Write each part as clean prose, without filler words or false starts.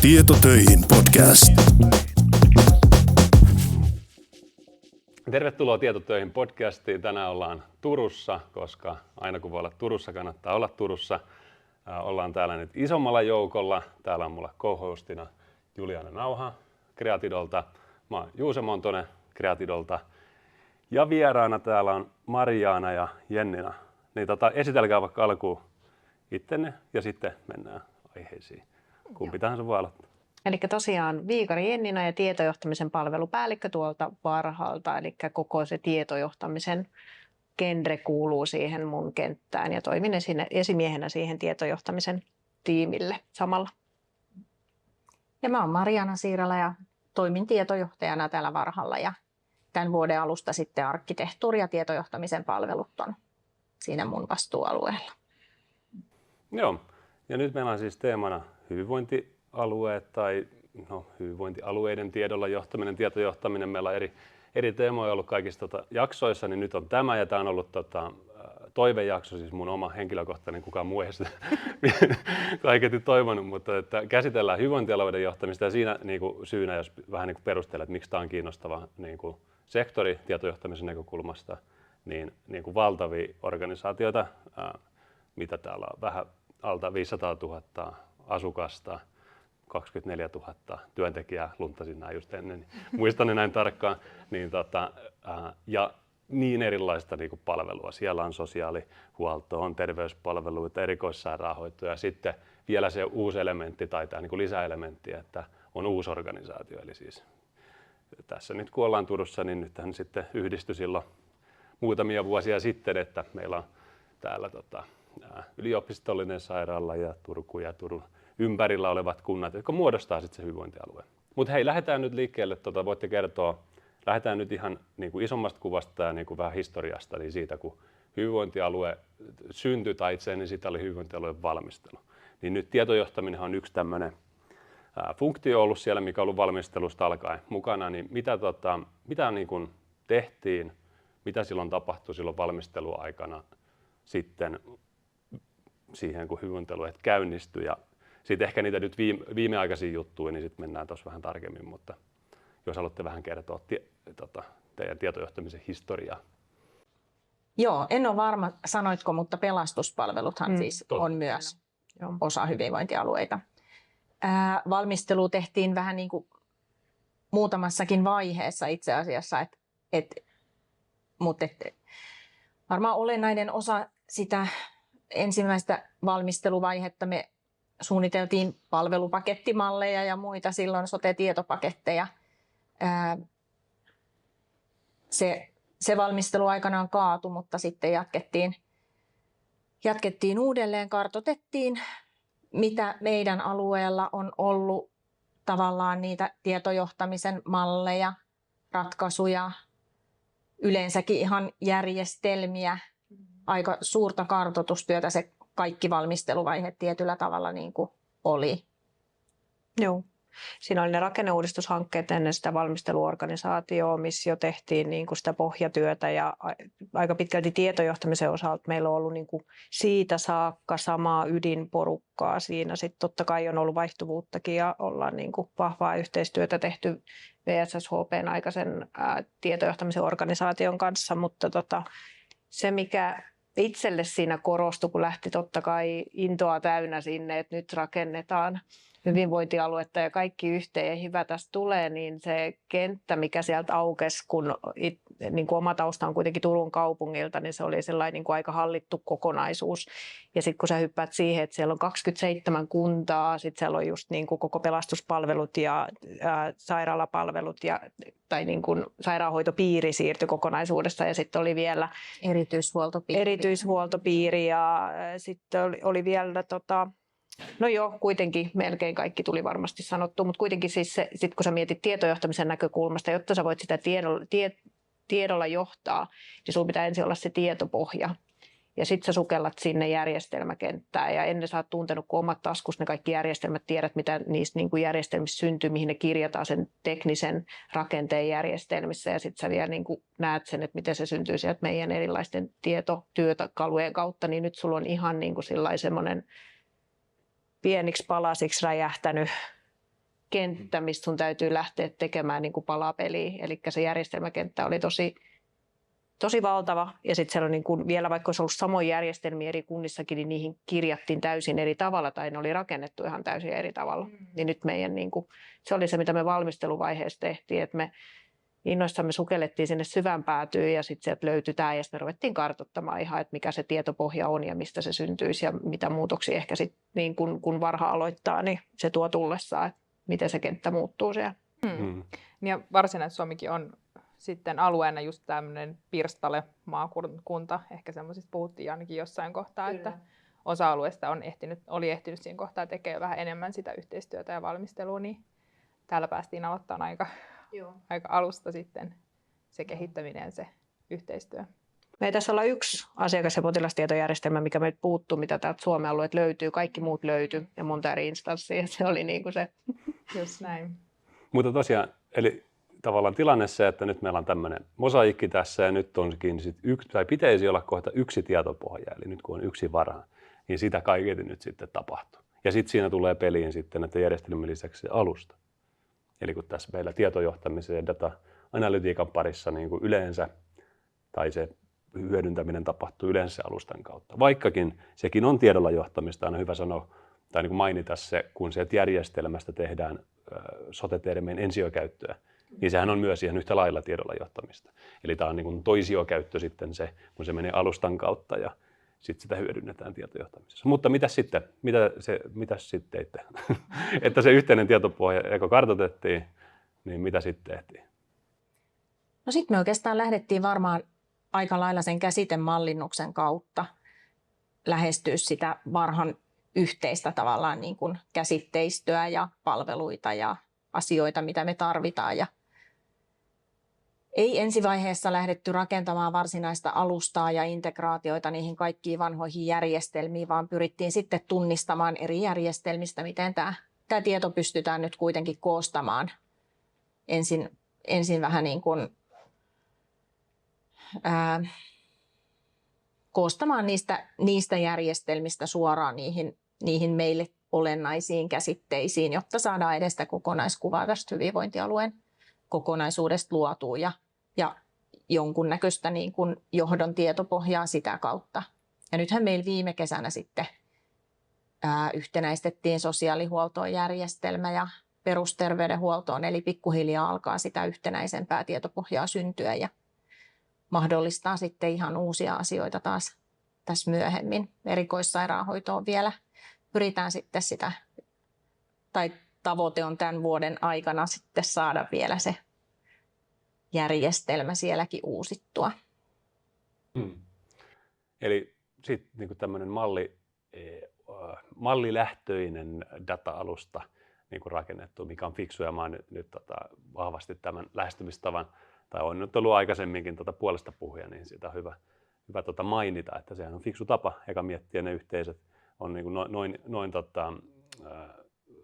Tietotöihin podcast. Tervetuloa Tietotöihin podcastiin. Tänään ollaan Turussa, koska aina kun voi olla Turussa, kannattaa olla Turussa. Ollaan täällä nyt isommalla joukolla. Täällä on mulla co-hostina Juliana Nauha Kreatidolta. Mä oon Juuse Montonen Kreatidolta. Ja vieraana täällä on Mariaana ja Jennina. Niin esitelkää vaikka alkuun ittenne ja sitten mennään aiheisiin. Kumpi tahansa voi aloittaa. Eli tosiaan Viikari Jennina ja tietojohtamisen palvelupäällikkö tuolta Varhalta, eli koko se tietojohtamisen genre kuuluu siihen mun kenttään ja toimin esimiehenä siihen tietojohtamisen tiimille samalla. Ja mä oon Mariaana Siirala ja toimin tietojohtajana täällä Varhalla ja tämän vuoden alusta sitten arkkitehtuuri- ja tietojohtamisen palvelut on siinä mun vastuualueella. Joo, ja nyt meillä on siis teemana hyvinvointialueet tai hyvinvointialueiden tiedolla johtaminen, tietojohtaminen. Meillä on eri teemoja ollut kaikissa jaksoissa, niin nyt on tämä ja tämä on ollut toivejakso, siis mun oma henkilökohtainen, kukaan muu ei sitä kaiketi toivonut, mutta että käsitellään hyvinvointialueiden johtamista ja siinä syynä, jos vähän perustelee, että miksi tämä on kiinnostava sektori tietojohtamisen näkökulmasta, niin valtavia organisaatioita, mitä täällä on vähän alta 500 000 asukasta, 24 000 työntekijää, luntasin nämä just ennen, niin muistan ne näin tarkkaan, ja niin erilaista palvelua. Siellä on sosiaalihuoltoa, on terveyspalveluita, erikoissairaanhoitoa ja sitten vielä se uusi elementti tai tämä lisäelementti, että on uusi organisaatio. Eli siis tässä nyt kun ollaan Turussa, niin nythän sitten yhdistyi silloin muutamia vuosia sitten, että meillä on täällä yliopistollinen sairaala ja Turku ja Turun ympärillä olevat kunnat, jotka muodostaa sitten se hyvinvointialue. Mutta hei, lähdetään nyt liikkeelle, voitte kertoa, lähdetään nyt ihan isommasta kuvasta ja vähän historiasta, niin siitä kun hyvinvointialue syntyi tai itse asiassa siitä oli hyvinvointialueen valmistelu. Niin nyt tietojohtaminen on yksi tämmöinen funktio ollut siellä, mikä on ollut valmistelusta alkaen mukana, niin mitä tehtiin, mitä silloin tapahtui silloin valmisteluaikana sitten siihen, kun hyvinvointialueet käynnistyi. Ja sitten ehkä niitä nyt viimeaikaisia juttuja, niin sitten mennään tuossa vähän tarkemmin, mutta jos haluatte vähän kertoa teidän tietojohtamisen historiaa. Joo, en ole varma, sanoitko, mutta pelastuspalveluthan siis on myös osa hyvinvointialueita. Valmistelu tehtiin vähän niin kuin muutamassakin vaiheessa itse asiassa, mutta varmaan olennainen osa sitä ensimmäistä valmisteluvaihetta me suunniteltiin palvelupakettimalleja ja muita, silloin sote-tietopaketteja. Se valmistelu aikanaan kaatui, mutta sitten jatkettiin uudelleen, kartoitettiin, mitä meidän alueella on ollut tavallaan niitä tietojohtamisen malleja, ratkaisuja, yleensäkin ihan järjestelmiä, aika suurta kartoitustyötä se kaikki valmisteluvaiheet tietyllä tavalla niin kuin oli. Joo. Siinä oli ne rakenneuudistushankkeet ennen sitä valmisteluorganisaatioa, missä jo tehtiin niin kuin sitä pohjatyötä ja aika pitkälti tietojohtamisen osalta meillä on ollut niin kuin siitä saakka samaa ydinporukkaa siinä. Sitten totta kai on ollut vaihtuvuuttakin ja ollaan niin kuin vahvaa yhteistyötä tehty VSSHP:n aikaisen tietojohtamisen organisaation kanssa, mutta se mikä itselle siinä korostui, kun lähti totta kai intoa täynnä sinne, että nyt rakennetaan hyvinvointialuetta ja kaikki yhteen ja hyvä tästä tulee, niin se kenttä, mikä sieltä aukesi, kun niin kuin oma tausta on kuitenkin Turun kaupungilta, niin se oli sellainen niin kuin aika hallittu kokonaisuus. Ja sitten kun sä hyppäät siihen, että siellä on 27 kuntaa, sitten siellä on just niin kuin koko pelastuspalvelut ja sairaalapalvelut tai niin kuin sairaanhoitopiiri siirtyi kokonaisuudesta ja sitten oli vielä erityishuoltopiiri ja sitten oli vielä no joo, kuitenkin melkein kaikki tuli varmasti sanottu, mutta kuitenkin siis sit kun sä mietit tietojohtamisen näkökulmasta, jotta sä voit sitä tiedolla johtaa, niin sulla pitää ensin olla se tietopohja. Ja sitten sä sukellat sinne järjestelmäkenttään ja ennen sä oot tuntenut kuin omat taskus ne kaikki järjestelmät, tiedät mitä niistä niin kuin järjestelmissä syntyy, mihin ne kirjataan sen teknisen rakenteen järjestelmissä ja sitten sä vielä niin kuin näet sen, että miten se syntyy sieltä meidän erilaisten tietotyökalujen kautta, niin nyt sulla on ihan niin kuin semmoinen pieniksi palasiksi räjähtänyt kenttä, mistä sun täytyy lähteä tekemään niin kuin palapeliä. Eli se järjestelmäkenttä oli tosi valtava. Ja sitten siellä on niin kuin, vielä vaikka olisi ollut samoja järjestelmiä eri kunnissakin, niin niihin kirjattiin täysin eri tavalla tai ne oli rakennettu ihan täysin eri tavalla. Niin nyt meidän, niin kuin, se oli se, mitä me valmisteluvaiheessa tehtiin, että me innoissamme sukellettiin sinne syvään päätyyn ja sitten sieltä löytyi tämä ja sitten me ruvettiin kartoittamaan ihan, että mikä se tietopohja on ja mistä se syntyisi ja mitä muutoksia ehkä sitten niin kun Varha aloittaa, niin se tuo tullessaan, että miten se kenttä muuttuu siellä. Ja Varsinais-Suomikin on sitten alueena just tämmöinen pirstale maakunta, ehkä semmoisista puhuttiin ainakin jossain kohtaa, Kyllä. että osa alueesta oli ehtinyt siinä kohtaa tekemään vähän enemmän sitä yhteistyötä ja valmistelua, niin täällä päästiin aloittamaan aika alusta sitten se kehittäminen ja se yhteistyö. Me ei tässä olla yksi asiakas- ja potilastietojärjestelmä, mikä meiltä puuttuu, mitä täältä Suomen alueet löytyy. Kaikki muut löytyy ja monta eri instanssia. Se oli niin kuin se. Just näin. Mutta tosiaan, eli tavallaan tilanne se, että nyt meillä on tämmöinen mosaikki tässä ja nyt onkin sit pitäisi olla kohta yksi tietopohja, eli nyt kun on yksi Varha, niin sitä kaiketi nyt sitten tapahtuu. Ja sitten siinä tulee peliin sitten, että järjestelmän lisäksi se alusta. Eli kun tässä meillä tietojohtamisen ja data-analytiikan parissa niin kuin yleensä, tai se hyödyntäminen tapahtuu yleensä alustan kautta. Vaikkakin sekin on tiedolla johtamista, aina hyvä sanoa, tai niin kuin mainita se, kun se järjestelmästä tehdään sote-termien ensiokäyttöä, niin sehän on myös ihan yhtä lailla tiedolla johtamista. Eli tämä on niin kuin toisiokäyttö sitten se, kun se menee alustan kautta ja sitten sitä hyödynnetään tietojohtamisessa. Mutta mitä sitten teitte? Että se yhteinen tietopohja, kun kartoitettiin, niin mitä sitten tehtiin? No sitten me oikeastaan lähdettiin varmaan aika lailla sen käsitemallinnuksen kautta lähestyä sitä Varhan yhteistä tavallaan niin kuin käsitteistöä ja palveluita ja asioita, mitä me tarvitaan. Ja ei ensivaiheessa lähdetty rakentamaan varsinaista alustaa ja integraatioita niihin kaikkiin vanhoihin järjestelmiin, vaan pyrittiin sitten tunnistamaan eri järjestelmistä, miten tämä tieto pystytään nyt kuitenkin koostamaan. Ensin vähän niin kuin koostamaan niistä järjestelmistä suoraan niihin meille olennaisiin käsitteisiin, jotta saadaan edes sitä kokonaiskuvaa tästä hyvinvointialueen kokonaisuudesta luotua ja jonkunnäköistä niin kuin johdon tietopohjaa sitä kautta. Ja nythän meillä viime kesänä sitten yhtenäistettiin sosiaalihuoltoon järjestelmä ja perusterveydenhuoltoon, eli pikkuhiljaa alkaa sitä yhtenäisempää tietopohjaa syntyä ja mahdollistaa sitten ihan uusia asioita taas tässä myöhemmin. Erikoissairaanhoitoon vielä pyritään sitten sitä, tai tavoite on tämän vuoden aikana sitten saada vielä se järjestelmä sielläkin uusittua. Eli sitten niin tämmöinen mallilähtöinen data-alusta niin rakennettu, mikä on fiksu, ja mä oon nyt vahvasti tämän lähestymistavan, tai on nyt ollut aikaisemminkin puolesta puhuja, niin siitä on hyvä mainita, että sehän on fiksu tapa, eikä miettiä ne yhteiset, on niin noin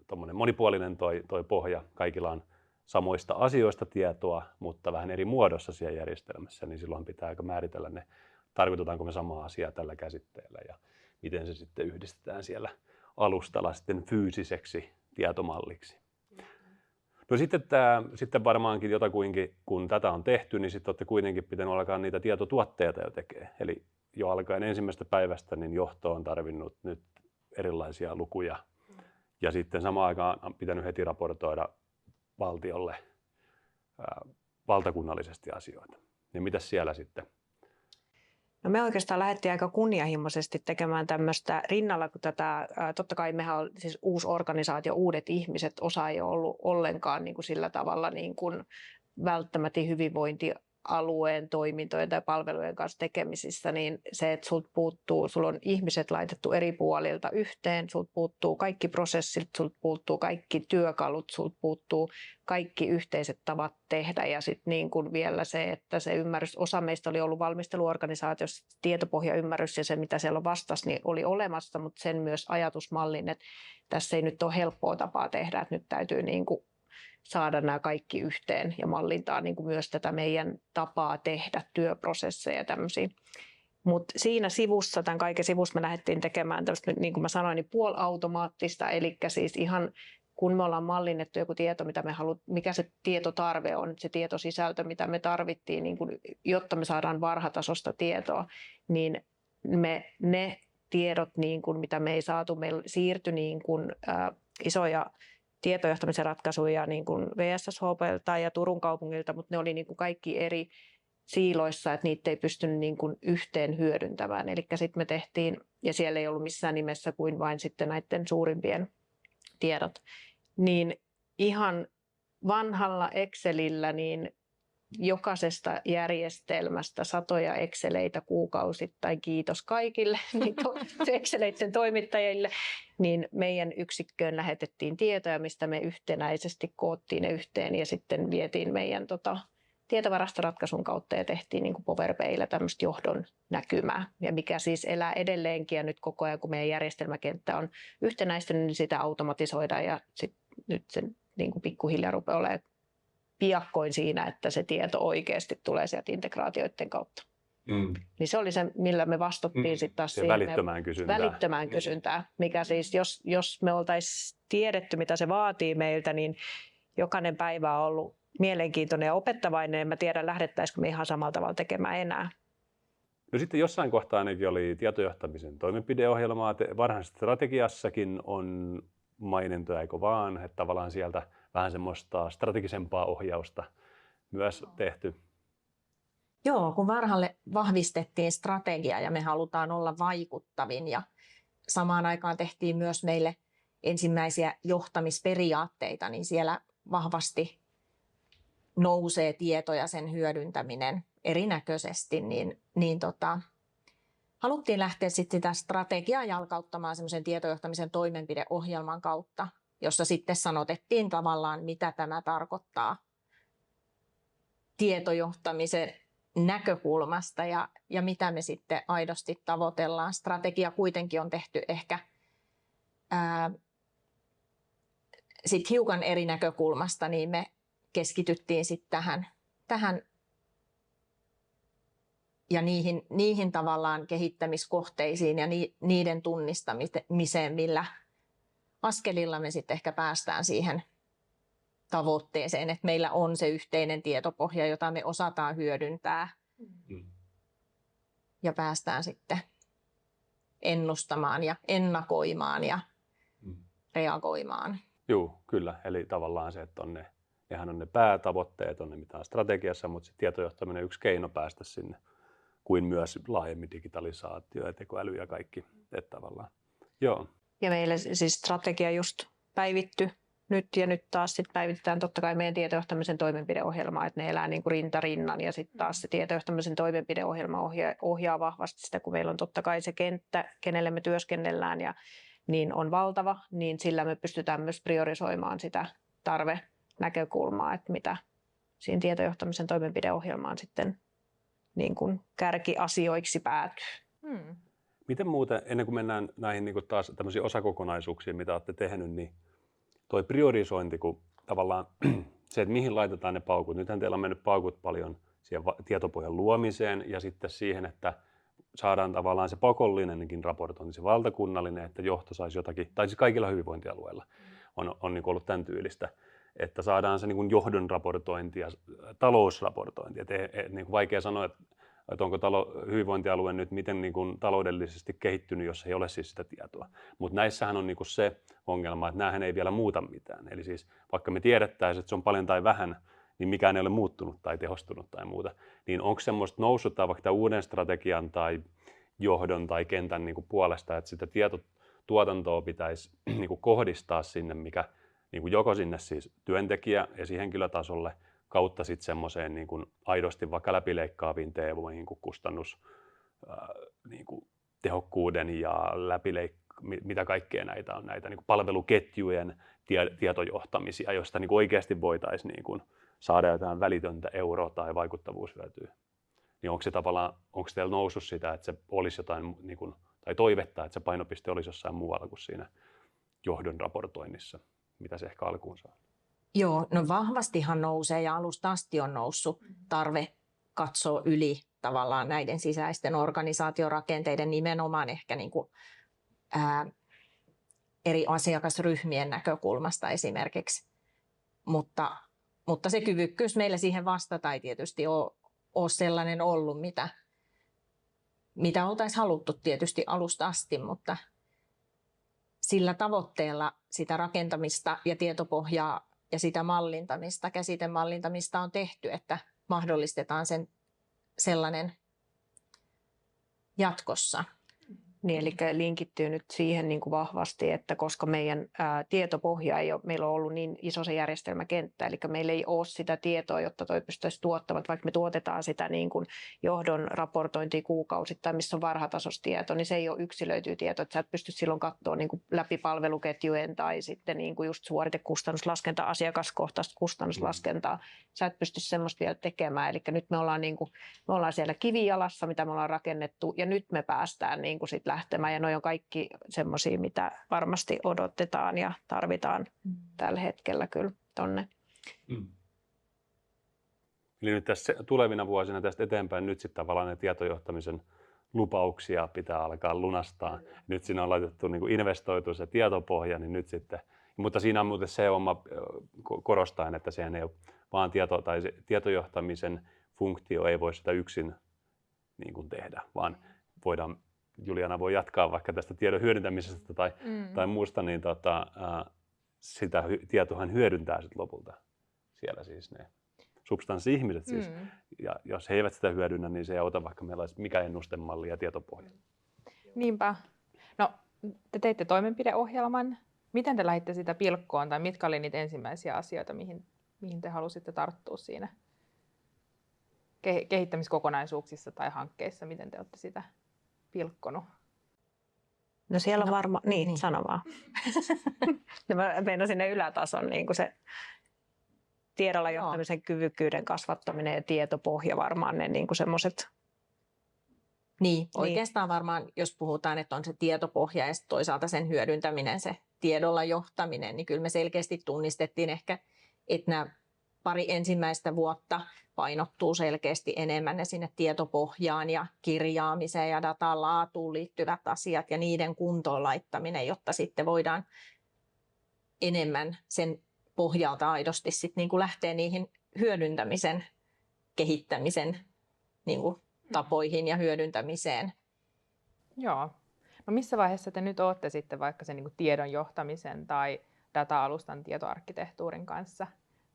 tommoinen monipuolinen toi pohja, kaikilla on samoista asioista tietoa, mutta vähän eri muodossa siellä järjestelmässä, niin silloin pitää aika määritellä ne, tarkoitetaanko me samaa asiaa tällä käsitteellä ja miten se sitten yhdistetään siellä alustalla sitten fyysiseksi tietomalliksi. No sitten varmaankin jotakuinkin, kun tätä on tehty, niin sitten olette kuitenkin pitänyt alkaa niitä tietotuotteita jo tekee. Eli jo alkaen ensimmäisestä päivästä niin johto on tarvinnut nyt erilaisia lukuja. Ja sitten samaan aikaan on pitänyt heti raportoida valtiolle valtakunnallisesti asioita. Niin mitäs siellä sitten? No me oikeastaan lähdettiin aika kunnianhimoisesti tekemään tämmöistä rinnalla, kun totta kai mehän on siis uusi organisaatio, uudet ihmiset, osa ei ole ollut ollenkaan niin kuin sillä tavalla niin kuin välttämättä hyvinvointialueen toimintojen tai palvelujen kanssa tekemisissä, niin se, että sulla on ihmiset laitettu eri puolilta yhteen, sulta puuttuu kaikki prosessit, sulta puuttuu kaikki työkalut, sulta puuttuu kaikki yhteiset tavat tehdä ja sitten niin kuin vielä se, että se ymmärrys, osa meistä oli ollut valmisteluorganisaatiossa, tietopohjaymmärrys ja se mitä siellä on vastassa, niin oli olemassa, mutta sen myös ajatusmallin, että tässä ei nyt ole helppoa tapaa tehdä, että nyt täytyy niin kuin saada nämä kaikki yhteen ja mallintaa niin kuin myös tätä meidän tapaa tehdä työprosesseja ja tämmöisiä. Mutta siinä sivussa, tämän kaiken sivussa me lähdettiin tekemään tämmöistä, niin kuin mä sanoin, niin puoliautomaattista, eli siis ihan kun me ollaan mallinnettu joku tieto, mikä se tietotarve on, se tietosisältö, mitä me tarvittiin, niin kun, jotta me saadaan varhatasosta tietoa, niin ne tiedot, niin kun, mitä me ei saatu, meillä siirtyi niin kun, isoja tietojohtamisen ratkaisuja niin kuin VSSHP:ltä ja Turun kaupungilta, mutta ne oli niin kuin kaikki eri siiloissa, että niitä ei pystynyt niin kuin yhteen hyödyntämään. Eli sitten me tehtiin, ja siellä ei ollut missään nimessä kuin vain sitten näiden suurimpien tiedot, niin ihan vanhalla Excelillä niin jokaisesta järjestelmästä satoja Exceleitä kuukausittain, kiitos kaikille Exceleiden toimittajille, niin meidän yksikköön lähetettiin tietoja, mistä me yhtenäisesti koottiin ne yhteen ja sitten vietiin meidän tietovarastoratkaisun kautta ja tehtiin niin kuin Power BI:llä tämmöistä johdon näkymää. Ja mikä siis elää edelleenkin ja nyt koko ajan, kun meidän järjestelmäkenttä on yhtenäistynyt, niin sitä automatisoidaan ja nyt se niin kuin pikkuhiljaa rupeaa olemaan piakkoin siinä, että se tieto oikeasti tulee sieltä integraatioiden kautta. Niin se oli se, millä me vastattiin sitten taas siihen välittömään kysyntään, mikä siis, jos me oltaisiin tiedetty, mitä se vaatii meiltä, niin jokainen päivä on ollut mielenkiintoinen ja opettavainen, en mä tiedä, lähdettäisikö me ihan samalla tavalla tekemään enää. No sitten jossain kohtaa ainakin oli tietojohtamisen toimenpideohjelmaa, varhaisessa strategiassakin on mainintoja, eikö vaan, että tavallaan sieltä vähän semmoista strategisempaa ohjausta myös tehty. Joo, kun Varhalle vahvistettiin strategia ja me halutaan olla vaikuttavin ja samaan aikaan tehtiin myös meille ensimmäisiä johtamisperiaatteita, niin siellä vahvasti nousee tieto ja sen hyödyntäminen erinäköisesti, niin haluttiin lähteä sitten sitä strategiaa jalkauttamaan semmoisen tietojohtamisen toimenpideohjelman kautta, jossa sitten sanotettiin tavallaan, mitä tämä tarkoittaa tietojohtamisen näkökulmasta ja mitä me sitten aidosti tavoitellaan. Strategia kuitenkin on tehty ehkä sit hiukan eri näkökulmasta, niin me keskityttiin sitten tähän ja niihin tavallaan kehittämiskohteisiin ja niiden tunnistamiseen, millä askelilla me sitten ehkä päästään siihen tavoitteeseen, että meillä on se yhteinen tietopohja, jota me osataan hyödyntää ja päästään sitten ennustamaan ja ennakoimaan ja reagoimaan. Joo, kyllä. Eli tavallaan se, että nehän on ne päätavoitteet, on ne mitä on strategiassa, mutta se tietojohtaminen on yksi keino päästä sinne, kuin myös laajemmin digitalisaatio ja tekoäly ja kaikki. Että tavallaan. Joo. Ja meillä siis strategia just päivitty nyt ja nyt taas sit päivitetään totta kai meidän tietojohtamisen toimenpideohjelmaa, että ne elää niin kuin rinta rinnan ja sitten taas se tietojohtamisen toimenpideohjelma ohjaa vahvasti sitä, kun meillä on totta kai se kenttä, kenelle me työskennellään ja niin on valtava, niin sillä me pystytään myös priorisoimaan sitä tarvenäkökulmaa, että mitä siinä tietojohtamisen toimenpideohjelmaan sitten niin kuin kärkiasioiksi päätyy. Miten muuten, ennen kuin mennään näihin niin kuin taas tämmöisiin osakokonaisuuksiin, mitä olette tehnyt, niin toi priorisointi, kun tavallaan se, että mihin laitetaan ne paukut. Nythän teillä on mennyt paukut paljon siihen tietopohjan luomiseen ja sitten siihen, että saadaan tavallaan se pakollinenkin raportointi, se valtakunnallinen, että johto saisi jotakin, tai siis kaikilla hyvinvointialueilla on niin kuin ollut tämän tyylistä, että saadaan se niin kuin johdon raportointi ja talousraportointi. Niin kuin vaikea sanoa, että onko hyvinvointialue nyt miten niin kuin taloudellisesti kehittynyt, jos ei ole siis sitä tietoa. Mutta näissähän on niin kuin se ongelma, että näähän ei vielä muuta mitään. Eli siis vaikka me tiedettäisiin, että se on paljon tai vähän, niin mikään ei ole muuttunut tai tehostunut tai muuta. Niin onko semmoista noussuttaa vaikka tämän uuden strategian tai johdon tai kentän niin kuin puolesta, että sitä tietotuotantoa pitäisi niin kuin kohdistaa sinne, mikä niin kuin joko sinne siis työntekijä- ja henkilötasolle, kautta sitten semmoiseen niin kuin aidosti vaikka läpileikkaaviin teemoihin kuin niin kuin tehokkuuden ja mitä kaikkea näitä on, näitä niin kuin palveluketjujen tietojohtamisia, joista niin kuin oikeasti voitaisiin niin kuin saada jotain välitöntä euroa tai vaikuttavuushyötyä. Niin onko teillä noussut sitä, että se olisi jotain, niin kuin, tai toivetta, että se painopiste olisi jossain muualla kuin siinä johdon raportoinnissa, mitä se ehkä alkuun saa? Joo, no vahvastihan nousee ja alusta asti on noussut tarve katsoa yli tavallaan näiden sisäisten organisaatiorakenteiden nimenomaan ehkä niin kuin, eri asiakasryhmien näkökulmasta esimerkiksi. Mutta se kyvykkyys meillä siihen vastata ei tietysti ole sellainen ollut, mitä oltaisiin haluttu tietysti alusta asti, mutta sillä tavoitteella sitä rakentamista ja tietopohjaa ja sitä mallintamista, käsitemallintamista on tehty, että mahdollistetaan sellainen jatkossa. Niin, eli linkittyy nyt siihen niin kuin vahvasti, että koska meidän tietopohja ei ole, meillä on ollut niin iso se järjestelmäkenttä, eli meillä ei ole sitä tietoa, jotta toi pystyisi tuottamaan, vaikka me tuotetaan sitä niin kuin johdon raportointia kuukausittain, missä on varhatasoista tieto, niin se ei ole yksilöityä tietoa, että sä et pysty silloin katsoa niin kuin läpi palveluketjujen tai sitten niin kuin just suoritekustannuslaskentaa, asiakaskohtaista kustannuslaskentaa, sä et pysty semmoista vielä tekemään, eli nyt me ollaan, niin kuin, me ollaan siellä kivijalassa, mitä me ollaan rakennettu, ja nyt me päästään niin kuin sit lähtemään, ja noi on kaikki semmoisia, mitä varmasti odotetaan ja tarvitaan tällä hetkellä kyllä tonne. Eli nyt tässä tulevina vuosina tästä eteenpäin nyt sitten tavallaan ne tietojohtamisen lupauksia pitää alkaa lunastaa. Nyt siinä on laitettu niin kuin investoitu se tietopohja, niin nyt sitten, mutta siinä on muuten se oma korostaen, että sehän ei ole vaan tietojohtamisen funktio ei voi sitä yksin niin kuin tehdä, vaan Juliana voi jatkaa vaikka tästä tiedon hyödyntämisestä tai muusta, niin sitä tietohan hyödyntää sitten lopulta siellä siis ne substanssi-ihmiset siis. Ja jos he eivät sitä hyödynnä, niin se ei auta, vaikka meillä olisi mikä ennustemalli ja tietopohja. Niinpä. No, te teitte toimenpideohjelman. Miten te lähditte sitä pilkkoon, tai mitkä oli niitä ensimmäisiä asioita, mihin te halusitte tarttua siinä kehittämiskokonaisuuksissa tai hankkeissa? Miten te olette sitä pilkkonut? No siellä on varmaan, niin, sano vaan. Mä meinasin sinne ylätason niin kuin se tiedolla johtamisen kyvykkyyden kasvattaminen ja tietopohja varmaan ne niin kuin semmoiset. Niin, oikeastaan varmaan, jos puhutaan, että on se tietopohja ja toisaalta sen hyödyntäminen, se tiedolla johtaminen, niin kyllä me selkeästi tunnistettiin ehkä, että nämä pari ensimmäistä vuotta painottuu selkeästi enemmän ne sinne tietopohjaan ja kirjaamiseen ja datan laatuun liittyvät asiat ja niiden kuntoon laittaminen, jotta sitten voidaan enemmän sen pohjalta aidosti sitten niin kuin lähteä niihin hyödyntämisen, kehittämisen niin kuin tapoihin ja hyödyntämiseen. Joo. No missä vaiheessa te nyt olette sitten vaikka sen niin kuin tiedon johtamisen tai data-alustan tietoarkkitehtuurin kanssa?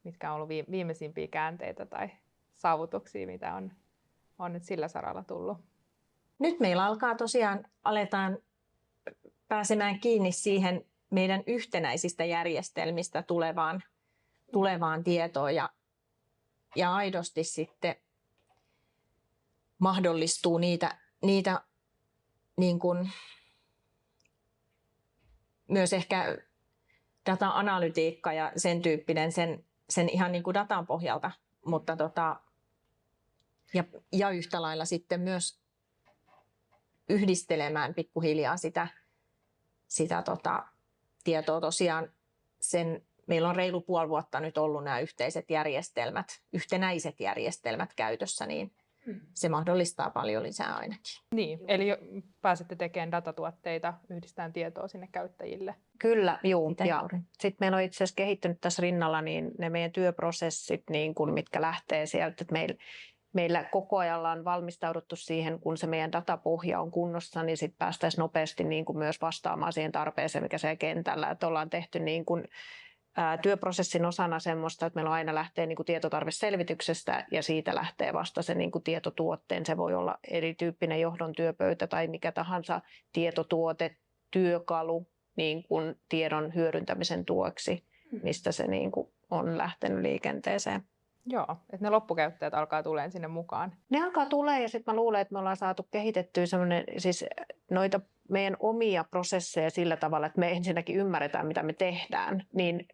Mitkä on ollut viimeisimpiä käänteitä tai saavutuksia, mitä on nyt sillä saralla tullut? Nyt meillä aletaan pääsemään kiinni siihen meidän yhtenäisistä järjestelmistä tulevaan tietoon ja aidosti sitten mahdollistuu niitä niin kuin myös ehkä data-analytiikka ja sen tyyppinen sen ihan niin kuin datan pohjalta, mutta ja yhtä lailla sitten myös yhdistelemään pikkuhiljaa sitä tietoa tosiaan. Meillä on reilu puoli vuotta nyt ollut nämä yhtenäiset järjestelmät käytössä, niin se mahdollistaa paljon lisää ainakin. Niin, eli pääsette tekemään datatuotteita, yhdistämään tietoa sinne käyttäjille. Kyllä, juu. Ja sitten meillä on itse asiassa kehittynyt tässä rinnalla niin ne meidän työprosessit, niin kun, mitkä lähtee sieltä, että meillä koko ajan on valmistauduttu siihen, kun se meidän datapohja on kunnossa, niin sitten päästäisiin nopeasti niin kuin myös vastaamaan siihen tarpeeseen, mikä se kentällä, että ollaan tehty niin kuin työprosessin osana semmoista, että meillä aina lähtee niin kuin tietotarveselvityksestä ja siitä lähtee vasta se niin kuin tietotuotteen. Se voi olla erityyppinen johdon työpöytä tai mikä tahansa tietotuote, työkalu niin kuin tiedon hyödyntämisen tueksi, mistä se niin kuin on lähtenyt liikenteeseen. Joo, että ne loppukäyttäjät alkaa tulemaan sinne mukaan. Ne alkaa tulemaan ja sitten mä luulen, että me ollaan saatu kehitettyä siis noita meidän omia prosesseja sillä tavalla, että me ensinnäkin ymmärretään, mitä me tehdään. Niin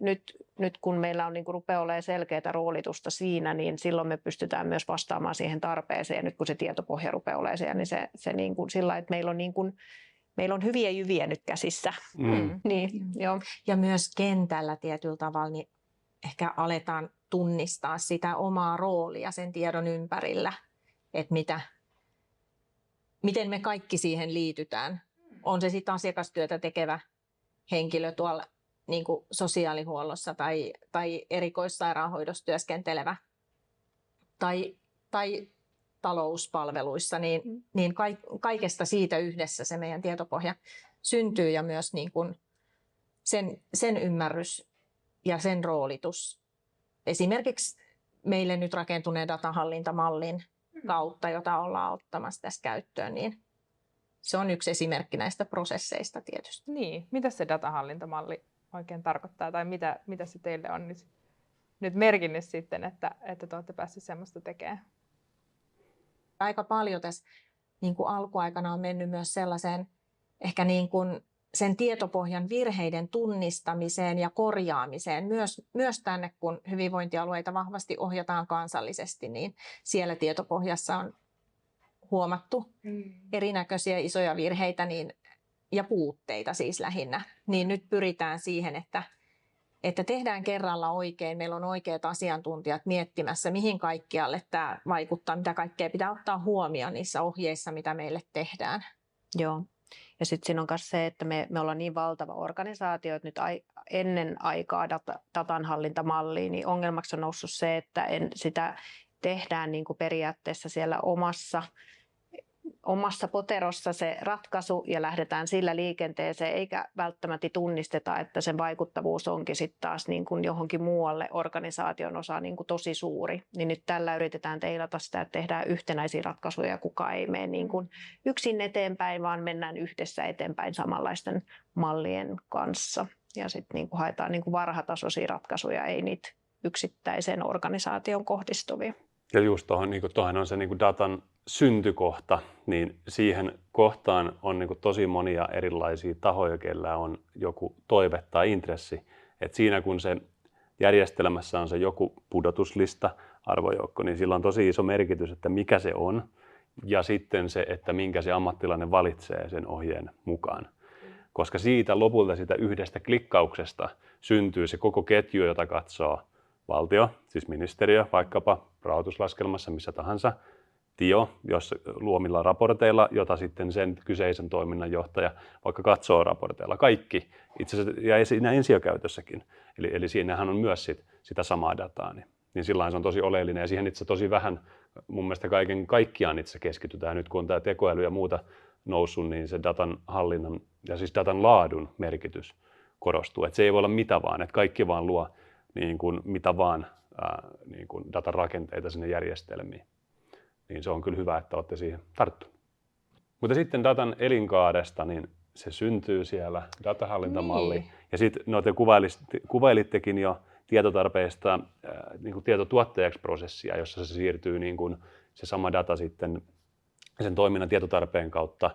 nyt kun meillä on, niin kuin rupeaa olemaan selkeää roolitusta siinä, niin silloin me pystytään myös vastaamaan siihen tarpeeseen. Ja nyt kun se tietopohja rupeaa olemaan siellä, niin se niin kuin sillä, että meillä on hyviä jyviä nyt käsissä. Niin, joo. Ja myös kentällä tietyllä tavalla niin ehkä aletaan tunnistaa sitä omaa roolia sen tiedon ympärillä, että miten me kaikki siihen liitytään. On se sitten asiakastyötä tekevä henkilö tuolla niin kuin sosiaalihuollossa tai erikoissairaanhoidossa työskentelevä tai talouspalveluissa, niin kaikesta siitä yhdessä se meidän tietopohja syntyy ja myös niin kuin sen ymmärrys ja sen roolitus. Esimerkiksi meille nyt rakentuneen datahallintamallin kautta, jota ollaan ottamassa tässä käyttöön, niin se on yksi esimerkki näistä prosesseista tietysti. Niin, mitä se datahallintamalli oikein tarkoittaa tai mitä se teille on nyt merkinnyt sitten, että te olette päässeet semmoista tekemään? Aika paljon tässä niin kuin alkuaikana on mennyt myös sellaiseen ehkä niin kuin sen tietopohjan virheiden tunnistamiseen ja korjaamiseen. Myös tänne, kun hyvinvointialueita vahvasti ohjataan kansallisesti, niin siellä tietopohjassa on huomattu erinäköisiä isoja virheitä ja puutteita siis lähinnä. Niin nyt pyritään siihen, että tehdään kerralla oikein. Meillä on oikeat asiantuntijat miettimässä, mihin kaikkialle tämä vaikuttaa, mitä kaikkea pitää ottaa huomioon niissä ohjeissa, mitä meille tehdään. Joo. Ja sitten siinä on myös se, että me ollaan niin valtava organisaatio, että nyt ennen aikaa datanhallintamallia, niin ongelmaksi on noussut se, että sitä tehdään niin kuin periaatteessa siellä omassa poterossa se ratkaisu ja lähdetään sillä liikenteeseen, eikä välttämättä tunnisteta, että sen vaikuttavuus onkin sitten taas niin kuin johonkin muualle organisaation osaan niin kuin tosi suuri. Niin nyt tällä yritetään teilata sitä, että tehdään yhtenäisiä ratkaisuja ja kukaan ei mene niin kuin yksin eteenpäin, vaan mennään yhdessä eteenpäin samanlaisten mallien kanssa. Ja sitten niin kuin haetaan niin kuin varhatasoisia ratkaisuja, ei niitä yksittäiseen organisaation kohdistuvia. Ja just tuohon on se niin kuin datan syntykohta, niin siihen kohtaan on niin kuin tosi monia erilaisia tahoja, kellä on joku toive tai intressi. Et siinä kun se järjestelmässä on se joku pudotuslista, arvojoukko, niin sillä on tosi iso merkitys, että mikä se on ja sitten se, että minkä se ammattilainen valitsee sen ohjeen mukaan. Koska siitä lopulta sitä yhdestä klikkauksesta syntyy se koko ketju, jota katsoo valtio, siis ministeriö, vaikkapa rahoituslaskelmassa, missä tahansa, TIO, jos luomilla raporteilla, jota sitten sen kyseisen toiminnan johtaja vaikka katsoo raporteilla. Kaikki, itse asiassa, ja siinä ensiökäytössäkin. Eli siinähän on myös sitä samaa dataa. Niin sillain se on tosi oleellinen, ja siihen itse tosi vähän, mun mielestä kaikkiaan itse keskitytään. Nyt kun on tämä tekoäly ja muuta noussut, niin se datan hallinnan ja siis datan laadun merkitys korostuu. Että se ei voi olla mitä vaan, että kaikki vaan luo niin kuin mitä vaan niin kuin datan rakenteita sinne järjestelmiin. Niin se on kyllä hyvä, että olette siihen tarttuneet. Mutta sitten datan elinkaaresta, niin se syntyy siellä datahallintamalli. Niin. Ja sitten te kuvailittekin jo tietotarpeesta niin kuin tietotuottajaksi prosessia, jossa se siirtyy niin kuin se sama data sitten sen toiminnan tietotarpeen kautta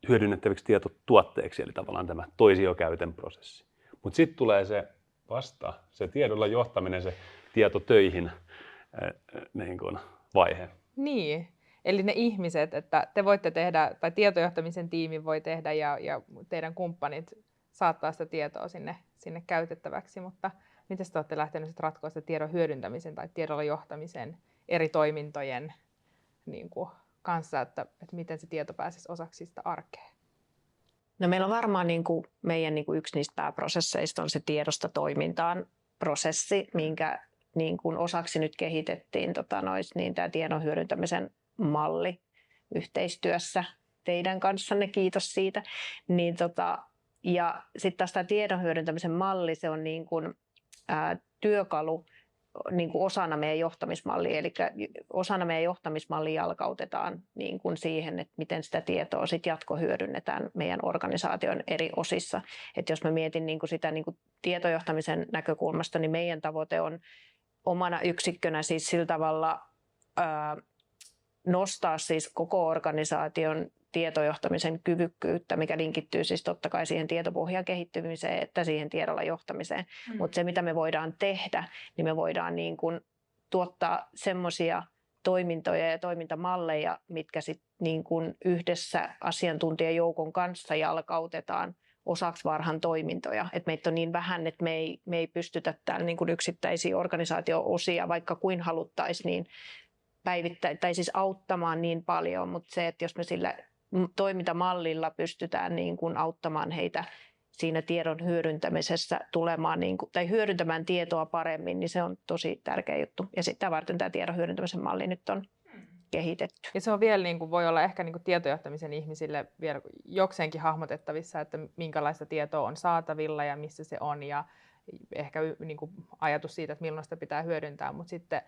hyödynnettäviksi tietotuotteeksi, eli tavallaan tämä toisiokäytön prosessi. Mutta sitten tulee se tiedolla johtaminen, se tietotöihin niin kuin vaihe. Niin, eli ne ihmiset, että te voitte tehdä, tai tietojohtamisen tiimi voi tehdä ja teidän kumppanit saattaa sitä tietoa sinne käytettäväksi, mutta miten te olette lähteneet ratkoa sitä tiedon hyödyntämisen tai tiedolla johtamisen eri toimintojen niin kuin, kanssa, että miten se tieto pääsisi osaksi sitä arkea? No meillä on varmaan meidän yksi niistä pääprosesseista on se tiedosta toimintaan prosessi, minkä osaksi nyt kehitettiin niin tämä tiedon hyödyntämisen malli yhteistyössä teidän kanssanne, kiitos siitä. Ja sitten taas tämä tiedon hyödyntämisen malli, se on työkalu osana meidän johtamismallia, eli osana meidän johtamismallia jalkautetaan siihen, että miten sitä tietoa sit jatkohyödynnetään meidän organisaation eri osissa. Et jos mä mietin sitä tietojohtamisen näkökulmasta, niin meidän tavoite on omana yksikkönä siis sillä tavalla nostaa siis koko organisaation tietojohtamisen kyvykkyyttä, mikä linkittyy siis totta kai siihen tietopohjan kehittymiseen että siihen tiedolla johtamiseen. Mutta se, mitä me voidaan tehdä, niin me voidaan tuottaa semmoisia toimintoja ja toimintamalleja, mitkä sitten yhdessä asiantuntijajoukon kanssa jalkautetaan osaksi varhan toimintoja. Et meitä on niin vähän, että me ei pystytä täällä yksittäisiä organisaatio-osia, vaikka kuin haluttaisiin, päivittäin tai siis auttamaan niin paljon, mutta se, että jos me sillä toimintamallilla pystytään auttamaan heitä siinä tiedon hyödyntämisessä tulemaan tai hyödyntämään tietoa paremmin, niin se on tosi tärkeä juttu. Ja sitä varten tämä tiedon hyödyntämisen malli nyt on kehitetty. Ja se on vielä, voi olla ehkä tietojohtamisen ihmisille vielä jokseenkin hahmotettavissa, että minkälaista tietoa on saatavilla ja missä se on ja ehkä ajatus siitä, että milloin sitä pitää hyödyntää, mutta sitten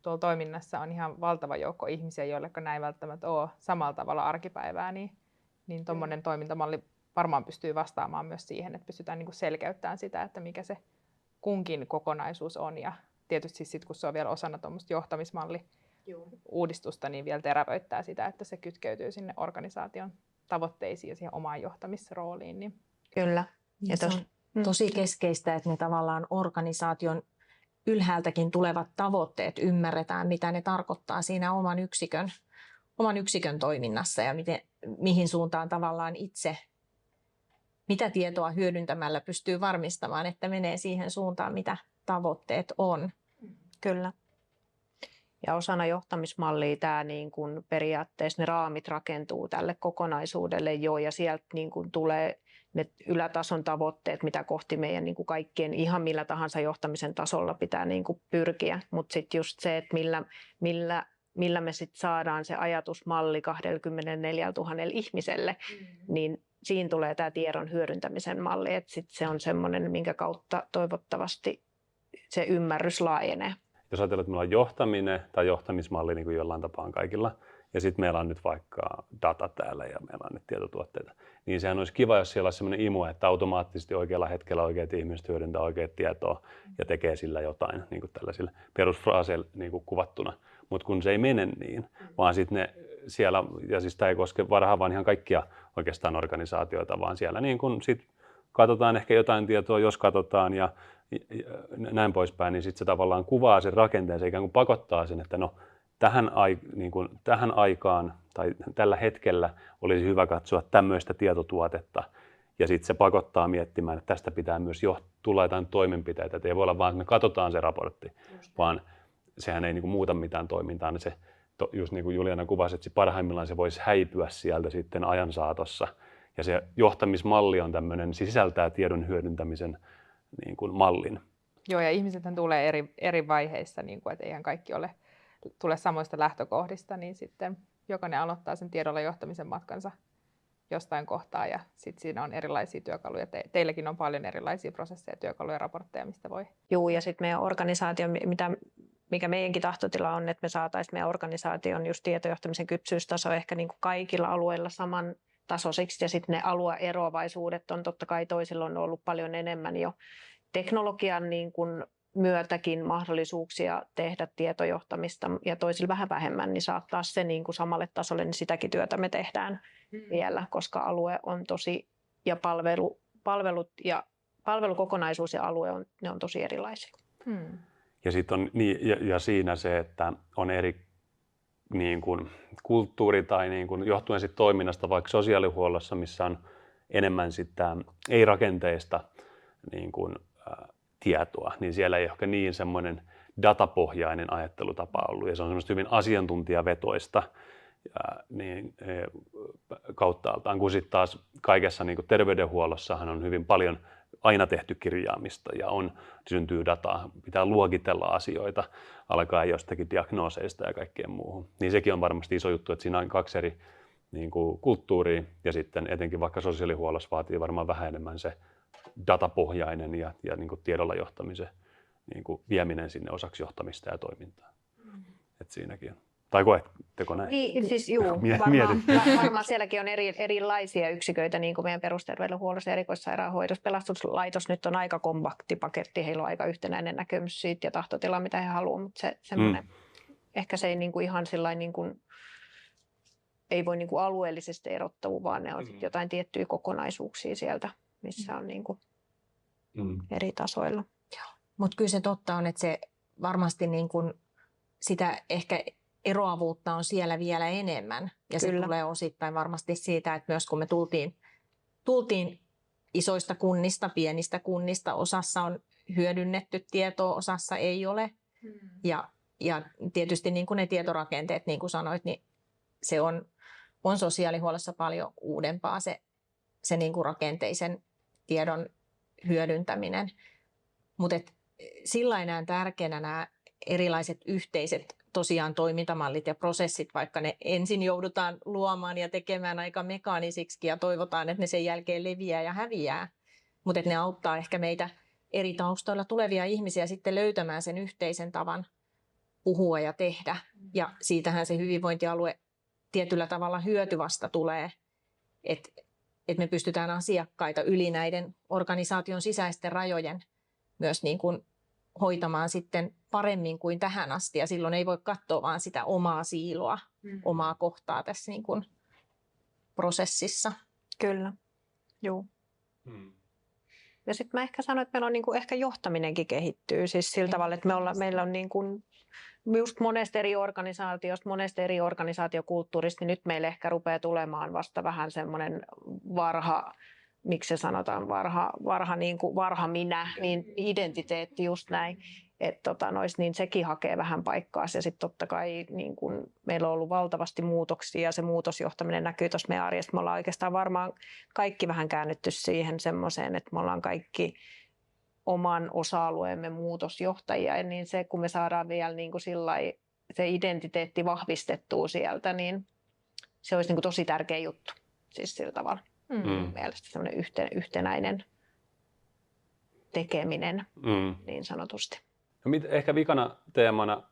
tuolla toiminnassa on ihan valtava joukko ihmisiä, joille näin ei välttämättä ole samalla tavalla arkipäivää, niin tuommoinen toimintamalli varmaan pystyy vastaamaan myös siihen, että pystytään selkeyttämään sitä, että mikä se kunkin kokonaisuus on. Ja tietysti sitten, kun se on vielä osana tuommoista johtamismalli-uudistusta, niin vielä terävöittää sitä, että se kytkeytyy sinne organisaation tavoitteisiin ja siihen omaan johtamisrooliin. Niin. Kyllä. Ja se on tosi keskeistä, että ne tavallaan organisaation ylhäältäkin tulevat tavoitteet ymmärretään, mitä ne tarkoittaa siinä oman yksikön toiminnassa ja mihin suuntaan tavallaan itse, mitä tietoa hyödyntämällä pystyy varmistamaan, että menee siihen suuntaan, mitä tavoitteet on. Kyllä. Ja osana johtamismallia tämä periaatteessa ne raamit rakentuu tälle kokonaisuudelle jo ja sieltä tulee ne ylätason tavoitteet, mitä kohti meidän kaikkien ihan millä tahansa johtamisen tasolla pitää pyrkiä. Mutta sitten just se, että millä me sitten saadaan se ajatusmalli 24 000 ihmiselle, niin siinä tulee tämä tiedon hyödyntämisen malli. Että sitten se on semmoinen, minkä kautta toivottavasti se ymmärrys laajenee. Jos ajatellaan, että meillä on johtaminen tai johtamismalli jollain tapaa kaikilla, ja sitten meillä on nyt vaikka data täällä ja meillä on nyt tietotuotteita, niin sehän olisi kiva, jos siellä olisi sellainen imu, että automaattisesti oikealla hetkellä oikeat ihmiset hyödyntää oikeaa tietoa ja tekee sillä jotain tällaisilla perusfraaseilla kuvattuna. Mutta kun se ei mene niin, vaan sitten ne siellä, ja siis tämä ei koske vaan ihan kaikkia oikeastaan organisaatioita, vaan siellä sit katsotaan ehkä jotain tietoa, jos katsotaan ja näin poispäin, niin sitten se tavallaan kuvaa sen rakenteen, se ikään kuin pakottaa sen, että no tähän aikaan tai tällä hetkellä olisi hyvä katsoa tämmöistä tietotuotetta ja sitten se pakottaa miettimään, että tästä pitää myös tulla jotain toimenpiteitä, että ei voi olla vaan, että me katsotaan se raportti, vaan sehän ei muuta mitään toimintaa, niin se just niin kuin Juliana kuvasi, että parhaimmillaan se voisi häipyä sieltä sitten ajan saatossa ja se johtamismalli on tämmöinen, sisältää tiedon hyödyntämisen mallin. Joo, ja ihmisethän tulee eri vaiheissa, että eihän kaikki tule samoista lähtökohdista, niin sitten jokainen aloittaa sen tiedolla johtamisen matkansa jostain kohtaa, ja sitten siinä on erilaisia työkaluja. Teilläkin on paljon erilaisia prosesseja, työkaluja ja raportteja, mistä voi. Joo, ja sitten meidän organisaatio, mikä meidänkin tahtotila on, että me saataisiin meidän organisaation just tietojohtamisen kypsyystaso ehkä kaikilla alueilla saman tasoisiksi, ja sitten ne alueeroavaisuudet on totta kai toisilla on ollut paljon enemmän jo teknologian myötäkin mahdollisuuksia tehdä tietojohtamista ja toisilla vähän vähemmän, niin saattaa se samalle tasolle, niin sitäkin työtä me tehdään vielä, koska alue on tosi ja palvelut ja palvelukokonaisuus ja alue ne on tosi erilaisia. Ja sitten on ja siinä se, että on eri kulttuuri tai johtuen sit toiminnasta vaikka sosiaalihuollossa, missä on enemmän sitä ei-rakenteista tietoa, niin siellä ei ehkä niin semmoinen datapohjainen ajattelutapa ollut ja se on semmoista hyvin asiantuntijavetoista kauttaaltaan, kun sitten taas kaikessa terveydenhuollossahan on hyvin paljon aina tehty kirjaamista ja syntyy dataa, pitää luokitella asioita, alkaa jostakin diagnooseista ja kaikkeen muuhun. Niin sekin on varmasti iso juttu, että siinä on kaksi eri kulttuuria ja sitten etenkin vaikka sosiaalihuollossa vaatii varmaan vähän enemmän se datapohjainen ja tiedolla johtamisen vieminen sinne osaksi johtamista ja toimintaa. Et siinäkin on. Tai koetteko näin? Niin, siis varmaan sielläkin on erilaisia yksiköitä, niin kuin meidän perusterveydenhuollossa ja erikoissairaanhoidossa. Pelastuslaitos nyt on aika kompakti paketti, heillä on aika yhtenäinen näkemys siitä ja tahtotila, mitä he haluavat, mutta ehkä se ei ihan sillain ei voi alueellisesti erottua, vaan ne on jotain tiettyjä kokonaisuuksia sieltä, missä on eri tasoilla. Mutta kyllä se totta on, että se varmasti sitä ehkä eroavuutta on siellä vielä enemmän. Ja se tulee osittain varmasti siitä, että myös kun me tultiin isoista kunnista, pienistä kunnista, osassa on hyödynnetty tietoa, osassa ei ole. Ja tietysti ne tietorakenteet, niin kuin sanoit, niin se on sosiaalihuollossa paljon uudempaa se rakenteisen tiedon hyödyntäminen. Mutta sillä näen tärkeänä nämä erilaiset yhteiset tosiaan toimintamallit ja prosessit, vaikka ne ensin joudutaan luomaan ja tekemään aika mekaanisiksi ja toivotaan, että ne sen jälkeen leviää ja häviää. Mutta ne auttaa ehkä meitä eri taustoilla tulevia ihmisiä sitten löytämään sen yhteisen tavan puhua ja tehdä. Ja siitähän se hyvinvointialue tietyllä tavalla hyötyvasta tulee, että me pystytään asiakkaita yli näiden organisaation sisäisten rajojen myös niin kuin hoitamaan sitten paremmin kuin tähän asti. Ja silloin ei voi katsoa vaan sitä omaa siiloa, omaa kohtaa tässä niin kuin prosessissa. Kyllä, joo. Ja sitten mä ehkä sanoin, että meillä on niin kuin ehkä johtaminenkin kehittyy siis sillä tavalla, että meillä on niin kuin just monesta eri organisaatiosta, monesta eri organisaatiokulttuurista, niin nyt meille ehkä rupeaa tulemaan vasta vähän semmoinen miksi se sanotaan, varha minä, niin identiteetti just näin. Että niin sekin hakee vähän paikkaa. Ja sitten totta kai niin kun meillä on ollut valtavasti muutoksia ja se muutosjohtaminen näkyy tuossa meidän arjessa. Me ollaan oikeastaan varmaan kaikki vähän käännytty siihen semmoiseen, että me ollaan kaikki oman osa-alueemme muutosjohtajia. Niin se, kun me saadaan vielä niin kuin sillai, se identiteetti vahvistettua sieltä, niin se olisi niin kuin tosi tärkeä juttu. Siis sillä tavalla. Mielestäni semmoinen yhtenäinen tekeminen niin sanotusti. No ehkä vikana teemana,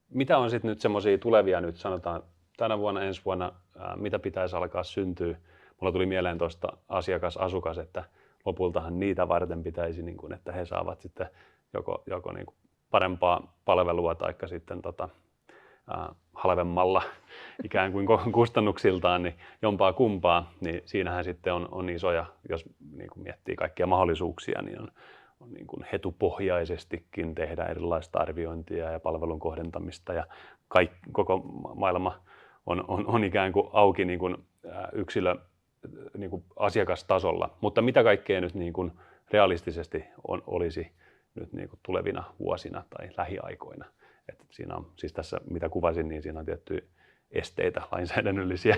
mitä on sitten nyt semmoisia tulevia nyt sanotaan tänä vuonna, ensi vuonna, mitä pitäisi alkaa syntyä? Mulla tuli mieleen tuosta asiakas-asukas, että lopultahan niitä varten pitäisi, niin kun, että he saavat sitten joko niin kuin parempaa palvelua tai sitten halvemmalla ikään kuin kustannuksiltaan, niin jompaa kumpaa, niin siinähän sitten on isoja, jos niin kuin miettii kaikkia mahdollisuuksia, niin on niin kuin hetupohjaisestikin tehdä erilaista arviointia ja palvelun kohdentamista ja koko maailma on ikään kuin auki niin kuin yksilö niin kuin asiakastasolla, mutta mitä kaikkea nyt niin kuin realistisesti olisi nyt niin kuin tulevina vuosina tai lähiaikoina. Että siinä on, siis tässä mitä kuvasin, niin siinä on tiettyjä esteitä lainsäädännöllisiä,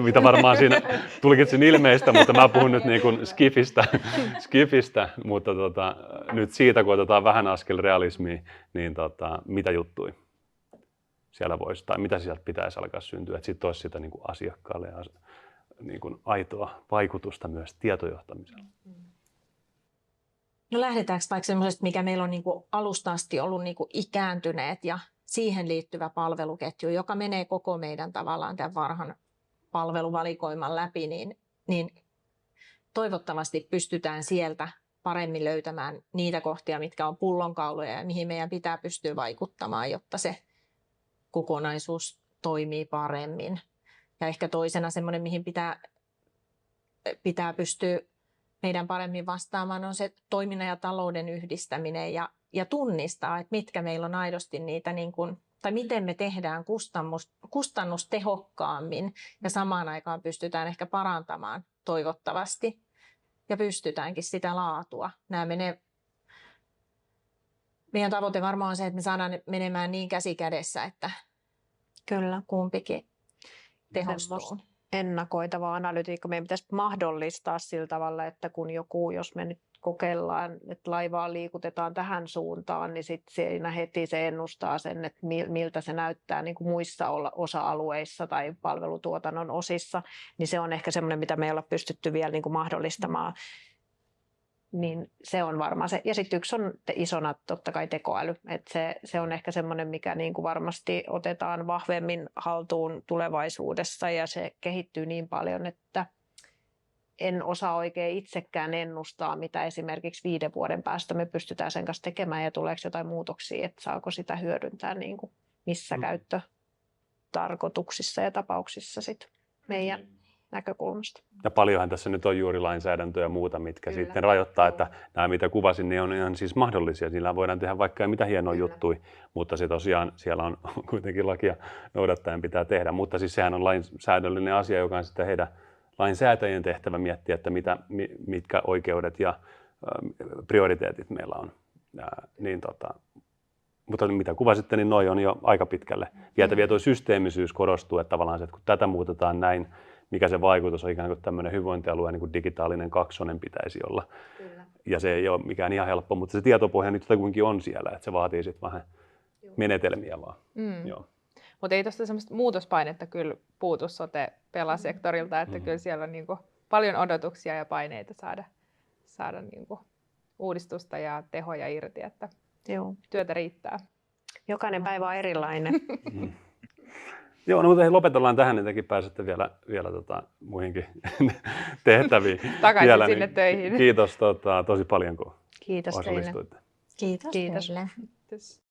mitä varmaan siinä tulkitsin ilmeistä, mutta mä puhun nyt niin kuin skifistä, mutta nyt siitä, kun otetaan vähän askel realismiin, niin mitä juttui siellä voisi, tai mitä sieltä pitäisi alkaa syntyä, että sitten olisi sitä niin kuin asiakkaalle ja niin kuin aitoa vaikutusta myös tietojohtamisella. No lähdetäänkö vaikka semmoisesta, mikä meillä on niin kuin alusta asti ollut niin kuin ikääntyneet ja siihen liittyvä palveluketju, joka menee koko meidän tavallaan tämän varhan palveluvalikoiman läpi, niin toivottavasti pystytään sieltä paremmin löytämään niitä kohtia, mitkä on pullonkauloja ja mihin meidän pitää pystyä vaikuttamaan, jotta se kokonaisuus toimii paremmin. Ja ehkä toisena semmoinen, mihin pitää pystyä meidän paremmin vastaamaan, on se toiminnan ja talouden yhdistäminen ja tunnistaa, että mitkä meillä on aidosti niitä, niin kuin, tai miten me tehdään kustannustehokkaammin ja samaan aikaan pystytään ehkä parantamaan toivottavasti ja pystytäänkin sitä laatua. Meidän tavoite varmaan on se, että me saadaan menemään niin käsi kädessä, että kyllä kumpikin tehostuu. Ennakoitava analytiikka meidän pitäisi mahdollistaa sillä tavalla, että jos me nyt kokeillaan, että laivaa liikutetaan tähän suuntaan, niin sitten siinä heti se ennustaa sen, että miltä se näyttää niin kuin muissa osa-alueissa tai palvelutuotannon osissa, niin se on ehkä semmoinen, mitä me ei olla pystytty vielä niin kuin mahdollistamaan. Niin se on varmaan se. Ja sitten yksi on isona totta kai tekoäly. Että se on ehkä semmoinen, mikä niin kuin varmasti otetaan vahvemmin haltuun tulevaisuudessa ja se kehittyy niin paljon, että en osaa oikein itsekään ennustaa, mitä esimerkiksi 5 vuoden päästä me pystytään sen kanssa tekemään ja tuleeko jotain muutoksia, että saako sitä hyödyntää niin kuin missä käyttötarkoituksissa ja tapauksissa sit meidän näkökulmasta. Ja paljonhan tässä nyt on juuri lainsäädäntöä ja muuta, mitkä kyllä sitten rajoittaa, että nämä mitä kuvasin, niin on ihan siis mahdollisia. Niillä voidaan tehdä vaikka mitä hienoa juttuja, mutta se tosiaan siellä on kuitenkin lakia noudattaen pitää tehdä. Mutta siis sehän on lainsäädännöllinen asia, joka on sitten heidän lainsäätäjien tehtävä miettiä, että mitkä oikeudet ja prioriteetit meillä on. Mutta mitä kuvasitte, niin noi on jo aika pitkälle vietäviä. Tuo systeemisyys korostuu, että tavallaan se, että kun tätä muutetaan näin, mikä se vaikutus on, ikään kuin tämmöinen hyvinvointialueen niin kuin digitaalinen kaksonen pitäisi olla. Kyllä. Ja se ei ole mikään ihan helppo, mutta se tietopohja nyt kuitenkin on siellä, että se vaatii sitten vähän menetelmiä vaan. Joo. Mutta ei tuosta semmoista muutospainetta kyllä puutu sote-pelasektorilta, että kyllä siellä on niinku paljon odotuksia ja paineita saada niinku uudistusta ja tehoja irti, että työtä riittää. Jokainen päivä on erilainen. Joo, no mutta hei, lopetellaan tähän, niin tekin pääsette vielä muihinkin tehtäviin. Takaisin vielä, sinne niin töihin. Kiitos tosi paljon, kun Kiitos osallistuitte. teille. Kiitos. Kiitos. Teille. Kiitos.